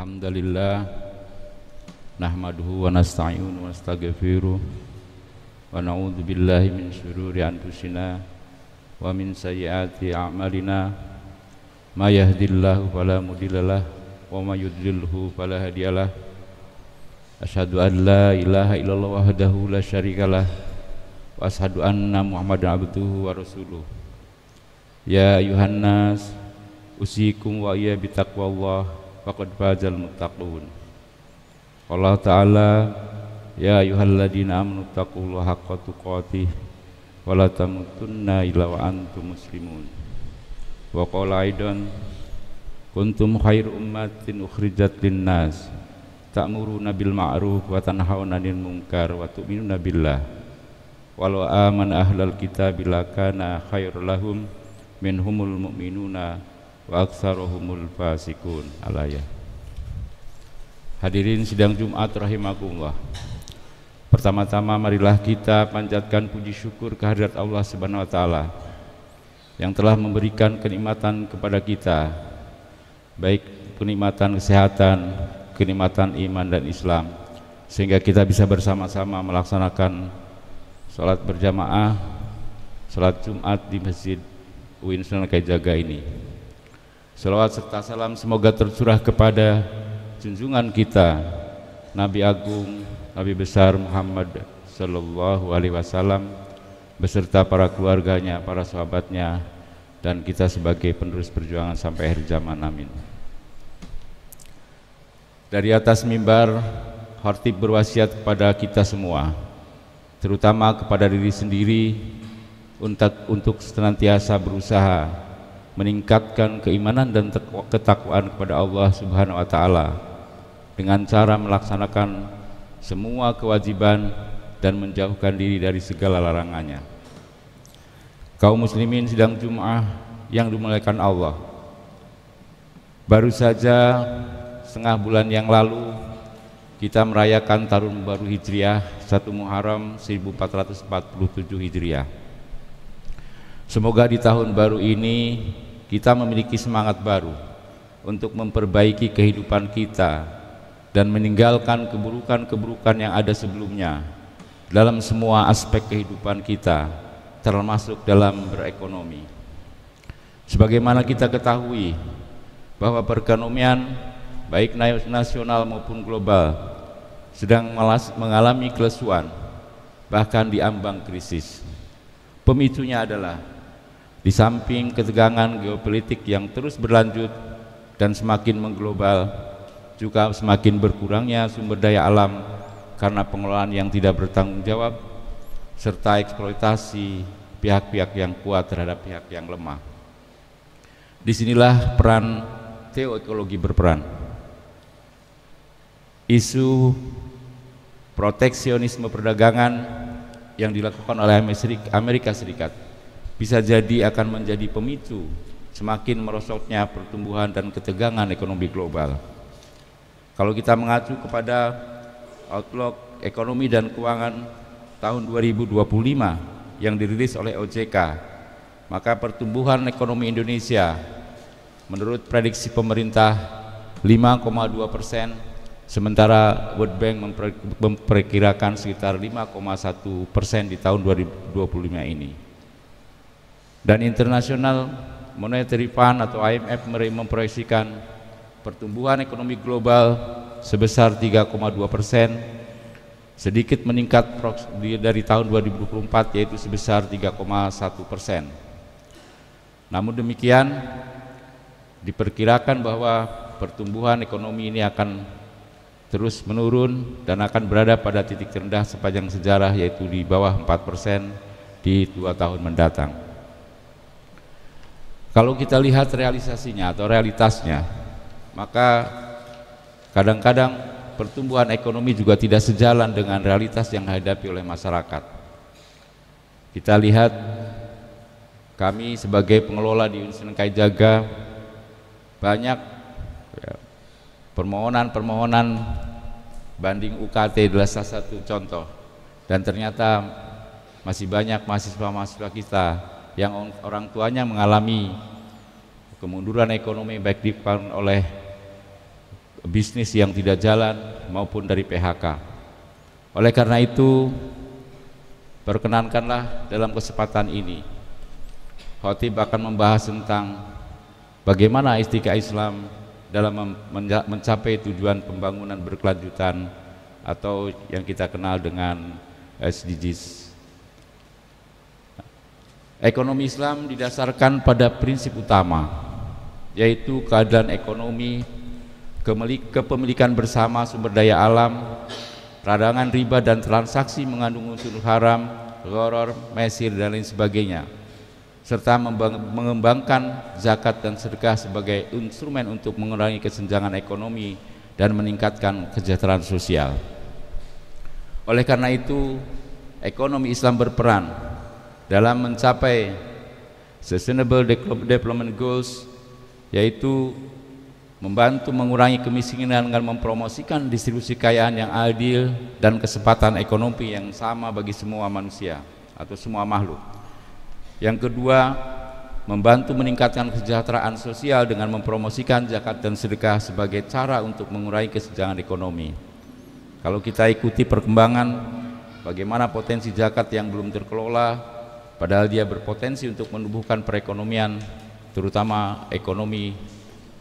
Alhamdulillah nahmaduhu wa nasta'inuhu wa nastaghfiruh wa na'udzu billahi min syururi anfusina wa min sayyiati a'malina may yahdihillahu fala mudhillalah wa may yudlilhu fala hadiyalah. Asyhadu an la ilaha illallah wahdahu la syarikalah wa asyhadu anna Muhammadan abduhu wa rasuluh. Ya ayuhan nas usikum wa iya bitaqwallah faqad fazal muttaqun. Allah Ta'ala ya ayyuhalladzina amanu taqullaha haqqa tuqatih wa la tamutunna illa wa antum muslimun. Wa qala aidan kuntum khairu ummatin ukhrijat linnas ta'muruna bil ma'ruf wa tanhauna 'anil munkar wa tu'minuna billah walau amana ahlal kitabi lakana khairul lahum minhumul mu'minuna wa aktsaruhumul fasikun. Al-ayah. Hadirin sidang Jumat rahimakumullah. Pertama-tama marilah kita panjatkan puji syukur kehadirat Allah Subhanahu wa taala yang telah memberikan kenikmatan kepada kita, baik kenikmatan kesehatan, kenikmatan iman dan Islam, sehingga kita bisa bersama-sama melaksanakan salat berjamaah, salat Jumat di Masjid UIN Sunan Kalijaga ini. Salawat serta salam semoga tercurah kepada junjungan kita Nabi Agung, Nabi besar Muhammad sallallahu alaihi wasallam beserta para keluarganya, para sahabatnya, dan kita sebagai penerus perjuangan sampai akhir zaman. Amin. Dari atas mimbar, khatib berwasiat kepada kita semua, terutama kepada diri sendiri, untuk senantiasa berusaha meningkatkan keimanan dan ketakwaan kepada Allah Subhanahu wa taala dengan cara melaksanakan semua kewajiban dan menjauhkan diri dari segala larangannya. Kaum muslimin sidang Jumat yang dimuliakan Allah, baru saja setengah bulan yang lalu kita merayakan Tahun Baru Hijriah 1 Muharram 1447 Hijriah. Semoga di tahun baru ini kita memiliki semangat baru untuk memperbaiki kehidupan kita dan meninggalkan keburukan-keburukan yang ada sebelumnya dalam semua aspek kehidupan kita, termasuk dalam berekonomi. Sebagaimana kita ketahui bahwa perekonomian baik nasional maupun global sedang mengalami kelesuan, bahkan diambang krisis. Pemicunya adalah di samping ketegangan geopolitik yang terus berlanjut dan semakin mengglobal, juga semakin berkurangnya sumber daya alam karena pengelolaan yang tidak bertanggung jawab serta eksploitasi pihak-pihak yang kuat terhadap pihak yang lemah. Disinilah peran teoekologi berperan. Isu proteksionisme perdagangan yang dilakukan oleh Amerika Serikat bisa jadi akan menjadi pemicu semakin merosotnya pertumbuhan dan ketegangan ekonomi global. Kalau kita mengacu kepada outlook ekonomi dan keuangan tahun 2025 yang dirilis oleh OJK, maka pertumbuhan ekonomi Indonesia menurut prediksi pemerintah 5,2%, sementara World Bank memperkirakan sekitar 5,1% di tahun 2025 ini. Dan International Monetary Fund atau IMF memproyeksikan pertumbuhan ekonomi global sebesar 3,2%, sedikit meningkat dari tahun 2024 yaitu sebesar 3,1%. Namun demikian diperkirakan bahwa pertumbuhan ekonomi ini akan terus menurun dan akan berada pada titik terendah sepanjang sejarah, yaitu di bawah 4% di 2 tahun mendatang. Kalau kita lihat realisasinya atau realitasnya, maka kadang-kadang pertumbuhan ekonomi juga tidak sejalan dengan realitas yang dihadapi oleh masyarakat. Kita lihat kami sebagai pengelola di UIN Sunan Kalijaga banyak permohonan banding UKT adalah salah satu contoh, dan ternyata masih banyak mahasiswa-mahasiswa kita yang orang tuanya mengalami kemunduran ekonomi baik disebabkan oleh bisnis yang tidak jalan maupun dari PHK. Oleh karena itu, perkenankanlah dalam kesempatan ini khotib akan membahas tentang bagaimana istiqah Islam dalam mencapai tujuan pembangunan berkelanjutan atau yang kita kenal dengan SDGs. Ekonomi Islam didasarkan pada prinsip utama, yaitu keadilan ekonomi, kepemilikan bersama sumber daya alam, larangan riba dan transaksi mengandung unsur haram, gharar, mesir dan lain sebagainya, serta mengembangkan zakat dan sedekah sebagai instrumen untuk mengurangi kesenjangan ekonomi dan meningkatkan kesejahteraan sosial. Oleh karena itu, ekonomi Islam berperan dalam mencapai Sustainable Development Goals, yaitu membantu mengurangi kemiskinan dengan mempromosikan distribusi kekayaan yang adil dan kesempatan ekonomi yang sama bagi semua manusia atau semua makhluk. Yang kedua, membantu meningkatkan kesejahteraan sosial dengan mempromosikan zakat dan sedekah sebagai cara untuk mengurangi kesenjangan ekonomi. Kalau kita ikuti perkembangan bagaimana potensi zakat yang belum terkelola, padahal dia berpotensi untuk menumbuhkan perekonomian, terutama ekonomi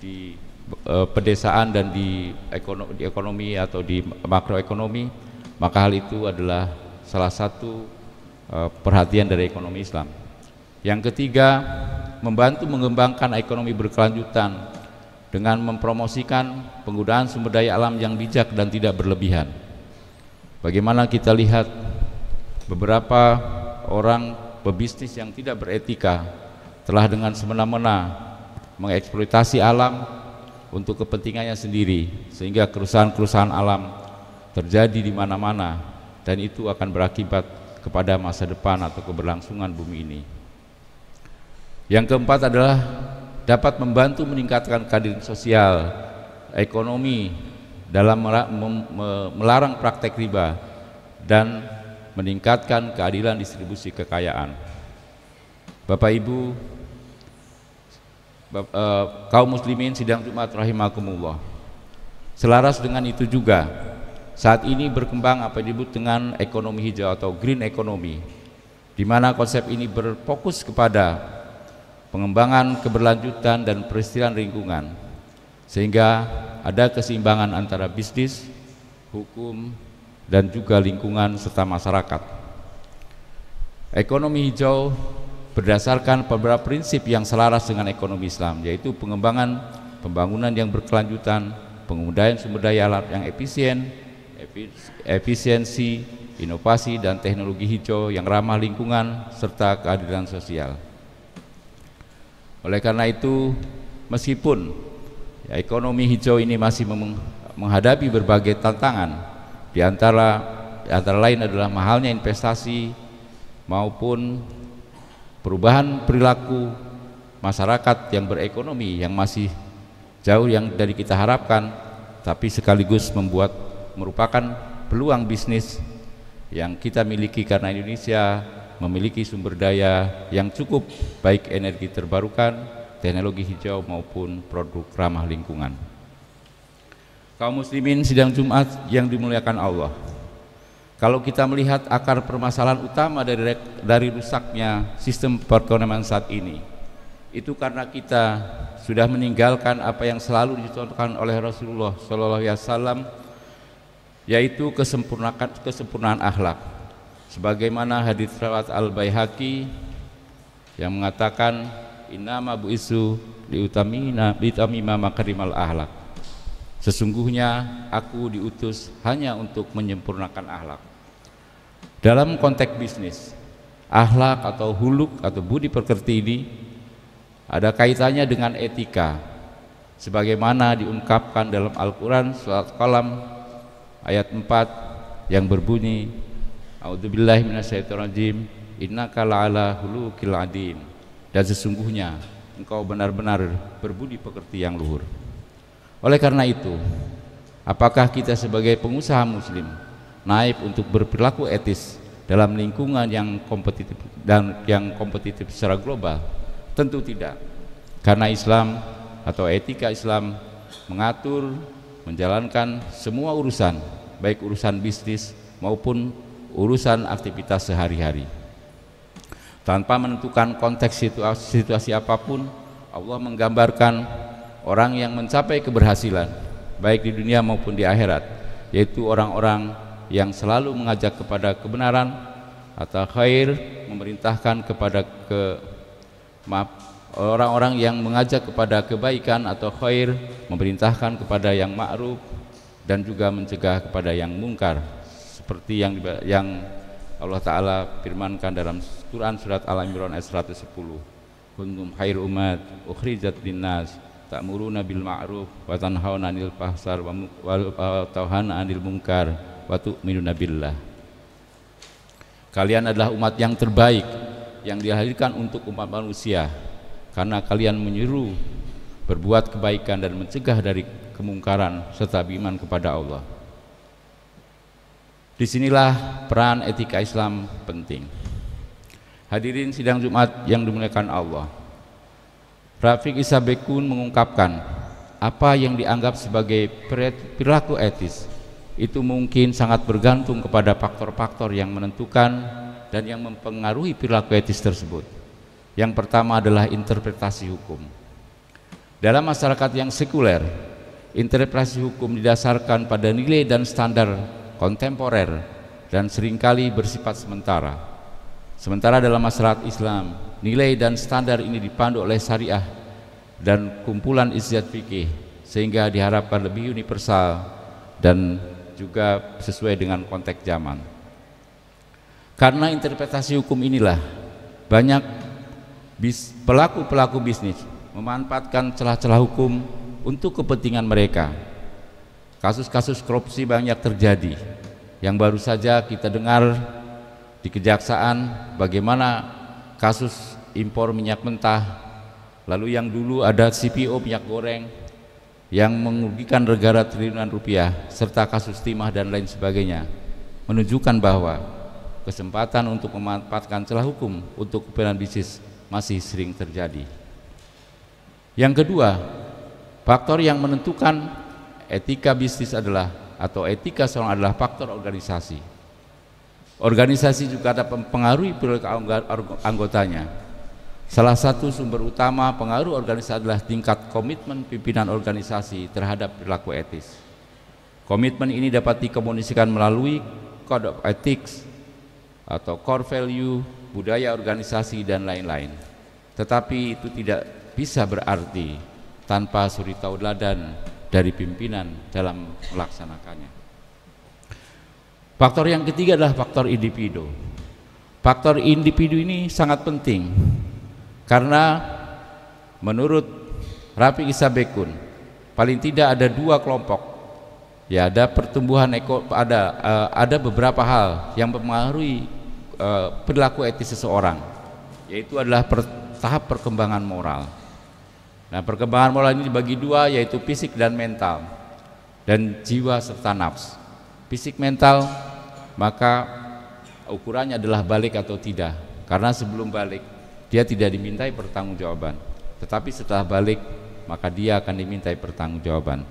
di pedesaan dan di ekonomi atau di makroekonomi, maka hal itu adalah salah satu perhatian dari ekonomi Islam. Yang ketiga, membantu mengembangkan ekonomi berkelanjutan dengan mempromosikan penggunaan sumber daya alam yang bijak dan tidak berlebihan. Bagaimana kita lihat beberapa orang pebisnis yang tidak beretika telah dengan semena-mena mengeksploitasi alam untuk kepentingannya sendiri, sehingga kerusakan-kerusakan alam terjadi di mana-mana, dan itu akan berakibat kepada masa depan atau keberlangsungan bumi ini. Yang keempat adalah dapat membantu meningkatkan keadilan sosial, ekonomi dalam melarang praktek riba dan meningkatkan keadilan distribusi kekayaan. Bapak Ibu, kaum muslimin sidang Jumat rahimakumullah, selaras dengan itu juga saat ini berkembang apa yang disebut dengan ekonomi hijau atau green economy, di mana konsep ini berfokus kepada pengembangan keberlanjutan dan pelestarian lingkungan, sehingga ada keseimbangan antara bisnis, hukum, dan juga lingkungan serta masyarakat. Ekonomi hijau berdasarkan beberapa prinsip yang selaras dengan ekonomi Islam, yaitu pengembangan pembangunan yang berkelanjutan, penggunaan sumber daya alam yang efisiensi, inovasi dan teknologi hijau yang ramah lingkungan serta keadilan sosial. Oleh karena itu, meskipun ekonomi hijau ini masih menghadapi berbagai tantangan, di antara lain adalah mahalnya investasi maupun perubahan perilaku masyarakat yang berekonomi yang masih jauh yang dari kita harapkan, tapi sekaligus merupakan peluang bisnis yang kita miliki karena Indonesia memiliki sumber daya yang cukup, baik energi terbarukan, teknologi hijau maupun produk ramah lingkungan. Kaum muslimin sidang Jumat yang dimuliakan Allah, kalau kita melihat akar permasalahan utama dari rusaknya sistem perekonomian saat ini, itu karena kita sudah meninggalkan apa yang selalu dicontohkan oleh Rasulullah SAW, yaitu kesempurnaan akhlak. Sebagaimana hadits riwayat Al-Baihaqi yang mengatakan, innama bu'isu liutamima makarimal akhlak. Sesungguhnya aku diutus hanya untuk menyempurnakan akhlak. Dalam konteks bisnis, akhlak atau huluk atau budi pekerti ini ada kaitannya dengan etika, sebagaimana diungkapkan dalam Al-Quran surat Qalam ayat 4 yang berbunyi, a'udzubillahi minasyaitonirrajim, innaka la'ala huluqil adzim, dan sesungguhnya engkau benar-benar berbudi pekerti yang luhur. Oleh karena itu, apakah kita sebagai pengusaha muslim naib untuk berperilaku etis dalam lingkungan yang kompetitif secara global? Tentu tidak, karena Islam atau etika Islam mengatur menjalankan semua urusan, baik urusan bisnis maupun urusan aktivitas sehari-hari. Tanpa menentukan konteks situasi apapun, Allah menggambarkan orang yang mencapai keberhasilan baik di dunia maupun di akhirat, yaitu orang-orang yang selalu mengajak kepada kebenaran atau khair, memerintahkan kepada orang-orang yang mengajak kepada kebaikan atau khair, memerintahkan kepada yang ma'ruf dan juga mencegah kepada yang mungkar, seperti yang Allah Ta'ala firmankan dalam Quran surat Al-Imran ayat 110, kuntum khair umat ukhrijat linnas ta'muruna bil ma'ruf wa tanhauna 'anil fahsya'i wa tanhauna 'anil munkar wa tu'minuna billah. Kalian adalah umat yang terbaik yang dilahirkan untuk umat manusia, karena kalian menyuruh berbuat kebaikan dan mencegah dari kemungkaran serta beriman kepada Allah. Disinilah peran etika Islam penting. Hadirin sidang Jumat yang dimuliakan Allah, Rafiq Issa Bekun mengungkapkan apa yang dianggap sebagai perilaku etis itu mungkin sangat bergantung kepada faktor-faktor yang menentukan dan yang mempengaruhi perilaku etis tersebut. Yang pertama adalah interpretasi hukum. Dalam masyarakat yang sekuler, interpretasi hukum didasarkan pada nilai dan standar kontemporer dan seringkali bersifat sementara. Sementara dalam masyarakat Islam, nilai dan standar ini dipandu oleh syariah dan kumpulan ijtihad fikih, sehingga diharapkan lebih universal dan juga sesuai dengan konteks zaman. Karena interpretasi hukum inilah banyak pelaku bisnis memanfaatkan celah-celah hukum untuk kepentingan mereka. Kasus-kasus korupsi banyak terjadi, yang baru saja kita dengar di kejaksaan bagaimana kasus impor minyak mentah, lalu yang dulu ada CPO minyak goreng yang merugikan negara triliunan rupiah, serta kasus timah dan lain sebagainya, menunjukkan bahwa kesempatan untuk memanfaatkan celah hukum untuk kepentingan bisnis masih sering terjadi. Yang kedua, faktor yang menentukan etika bisnis adalah atau etika seorang adalah faktor organisasi. Organisasi juga dapat mempengaruhi perilaku anggotanya. Salah satu sumber utama pengaruh organisasi adalah tingkat komitmen pimpinan organisasi terhadap perilaku etis. Komitmen ini dapat dikomunikasikan melalui code of ethics atau core value, budaya organisasi dan lain-lain. Tetapi itu tidak bisa berarti tanpa suri tauladan dari pimpinan dalam melaksanakannya. Faktor yang ketiga adalah faktor individu. Faktor individu ini sangat penting karena menurut Rafiq Issa Bekun paling tidak ada dua kelompok. Ya, ada pertumbuhan ada beberapa hal yang mempengaruhi perilaku etis seseorang, yaitu adalah tahap perkembangan moral. Nah, perkembangan moral ini dibagi dua, yaitu fisik dan mental, dan jiwa serta nafs. Fisik mental, maka ukurannya adalah balik atau tidak, karena sebelum balik dia tidak dimintai pertanggungjawaban, tetapi setelah balik maka dia akan dimintai pertanggungjawaban.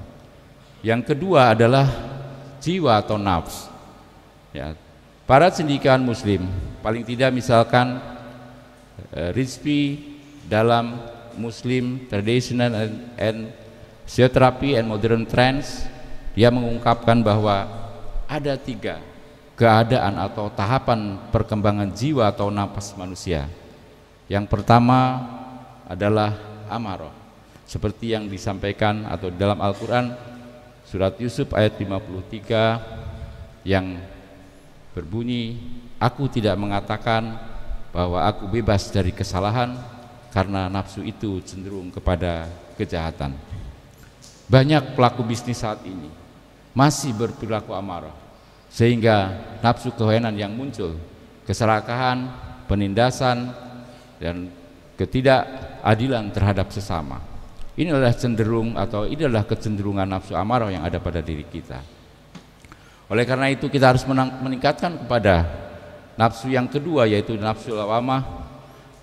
Yang kedua adalah jiwa atau nafs. Ya, para cendekiawan Muslim, paling tidak misalkan Rizvi dalam Muslim Traditional and Physiotherapy and Modern Trends, dia mengungkapkan bahwa ada tiga keadaan atau tahapan perkembangan jiwa atau nafas manusia. Yang pertama adalah amarah, seperti yang disampaikan atau dalam Al-Quran surat Yusuf ayat 53 yang berbunyi, aku tidak mengatakan bahwa aku bebas dari kesalahan karena nafsu itu cenderung kepada kejahatan. Banyak pelaku bisnis saat ini masih berperilaku amarah, sehingga nafsu kehewanan yang muncul, keserakahan, penindasan, dan ketidakadilan terhadap sesama. Ini adalah kecenderungan nafsu amarah yang ada pada diri kita. Oleh karena itu kita harus meningkatkan kepada nafsu yang kedua, yaitu nafsu lawamah,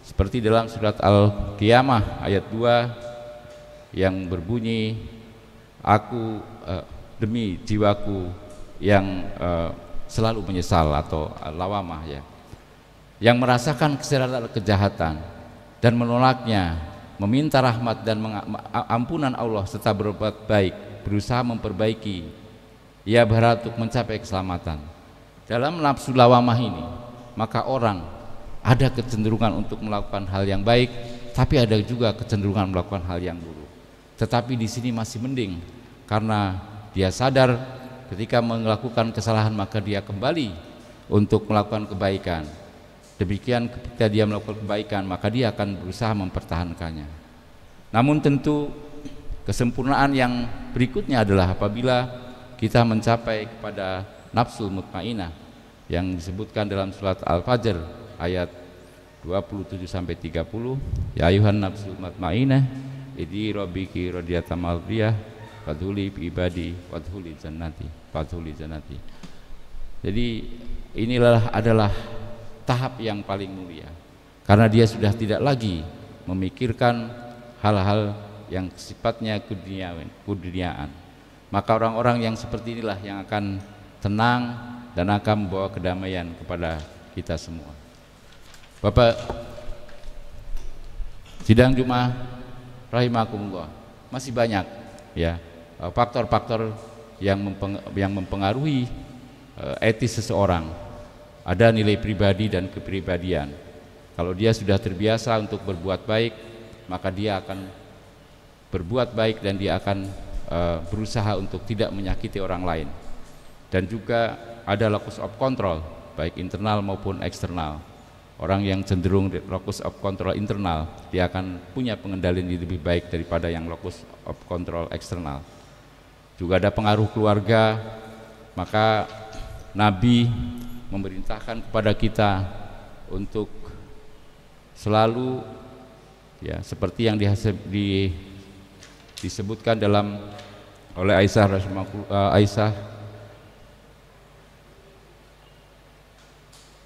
seperti dalam surat Al-Qiyamah ayat 2 yang berbunyi, demi jiwaku yang selalu menyesal atau lawamah ya, yang merasakan kejahatan dan menolaknya, meminta rahmat dan ampunan Allah serta berbuat baik, berusaha memperbaiki, ia berharap untuk mencapai keselamatan. Dalam nafsu lawamah ini, maka orang ada kecenderungan untuk melakukan hal yang baik, tapi ada juga kecenderungan melakukan hal yang buruk. Tetapi di sini masih mending, karena dia sadar ketika melakukan kesalahan maka dia kembali untuk melakukan kebaikan. Demikian ketika dia melakukan kebaikan maka dia akan berusaha mempertahankannya. Namun tentu kesempurnaan yang berikutnya adalah apabila kita mencapai kepada nafsul mutmainah yang disebutkan dalam surat Al-Fajr ayat 27 sampai 30, ya ayuhan nafsul mutmainah idi rabbiki radiyatan mardiyah fadhuli bi ibadi wadhuli jannati. Jadi inilah adalah tahap yang paling mulia, karena dia sudah tidak lagi memikirkan hal-hal yang sifatnya keduniaan. Maka orang-orang yang seperti inilah yang akan tenang dan akan membawa kedamaian kepada kita semua. Bapak sidang Jumat rahimakumullah, masih banyak ya faktor-faktor yang mempengaruhi etis seseorang. Ada nilai pribadi dan kepribadian. Kalau dia sudah terbiasa untuk berbuat baik, maka dia akan berbuat baik dan dia akan berusaha untuk tidak menyakiti orang lain. Dan juga ada locus of control, baik internal maupun eksternal. Orang yang cenderung locus of control internal, dia akan punya pengendalian lebih baik daripada yang locus of control eksternal. Juga ada pengaruh keluarga, maka Nabi memerintahkan kepada kita untuk selalu ya seperti yang disebutkan dalam oleh Aisyah,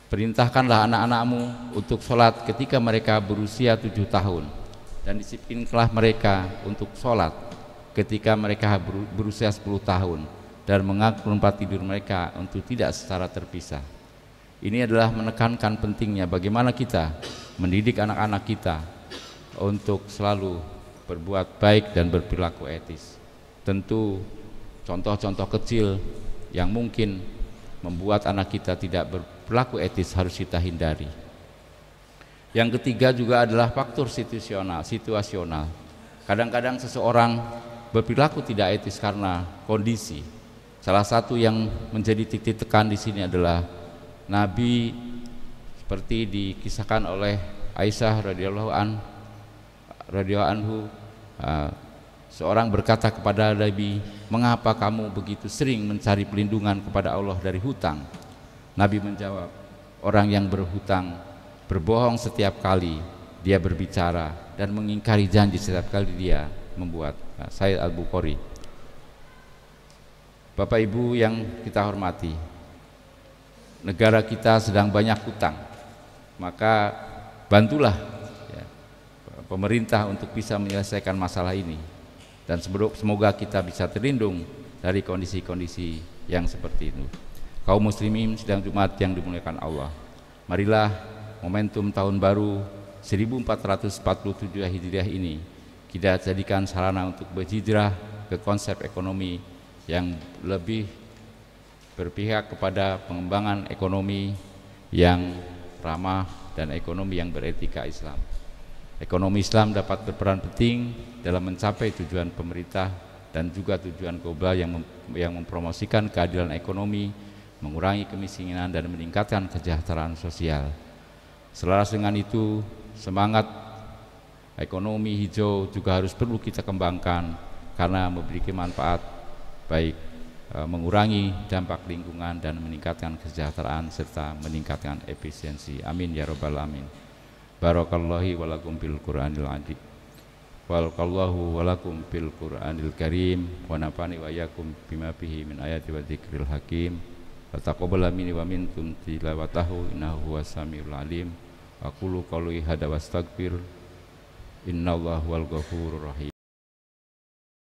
perintahkanlah anak-anakmu untuk sholat ketika mereka berusia 7 tahun dan disiplinkanlah mereka untuk sholat ketika mereka berusia 10 tahun dan mengatur tempat tidur mereka untuk tidak secara terpisah. Ini adalah menekankan pentingnya bagaimana kita mendidik anak-anak kita untuk selalu berbuat baik dan berperilaku etis. Tentu contoh-contoh kecil yang mungkin membuat anak kita tidak berperilaku etis harus kita hindari. Yang ketiga juga adalah faktor situasional. Kadang-kadang seseorang berperilaku tidak etis karena kondisi. Salah satu yang menjadi titik tekan di sini adalah Nabi seperti dikisahkan oleh Aisyah radhiyallahu anhu, seorang berkata kepada Nabi, "Mengapa kamu begitu sering mencari pelindungan kepada Allah dari hutang?" Nabi menjawab, "Orang yang berhutang berbohong setiap kali dia berbicara dan mengingkari janji setiap kali dia membuat." Sahih Al-Bukhari. Bapak Ibu yang kita hormati, negara kita sedang banyak hutang, maka bantulah ya, pemerintah untuk bisa menyelesaikan masalah ini, dan semoga kita bisa terlindung dari kondisi-kondisi yang seperti itu. Kaum muslimin sidang Jumat yang dimuliakan Allah, marilah momentum tahun baru 1447 Hijriah ini kita jadikan sarana untuk berhijrah ke konsep ekonomi yang lebih berpihak kepada pengembangan ekonomi yang ramah dan ekonomi yang beretika Islam. Ekonomi Islam dapat berperan penting dalam mencapai tujuan pemerintah dan juga tujuan global yang mempromosikan keadilan ekonomi, mengurangi kemiskinan dan meningkatkan kesejahteraan sosial. Selaras dengan itu, semangat ekonomi hijau juga harus perlu kita kembangkan karena memiliki manfaat baik mengurangi dampak lingkungan dan meningkatkan kesejahteraan serta meningkatkan efisiensi. Amin ya rabbal alamin. Barakallahu walakum bil Qur'anil azim. Barakallahu walakum bil Qur'anil karim wa nafani wa yakum bima fihi min ayati wa dzikril hakim. Wa taqabbal minni wa minkum tilawatahu innahu huwas samiul alim. Aqulu qawli hadza wastaghfir. Innallaha wal ghafurur rahim.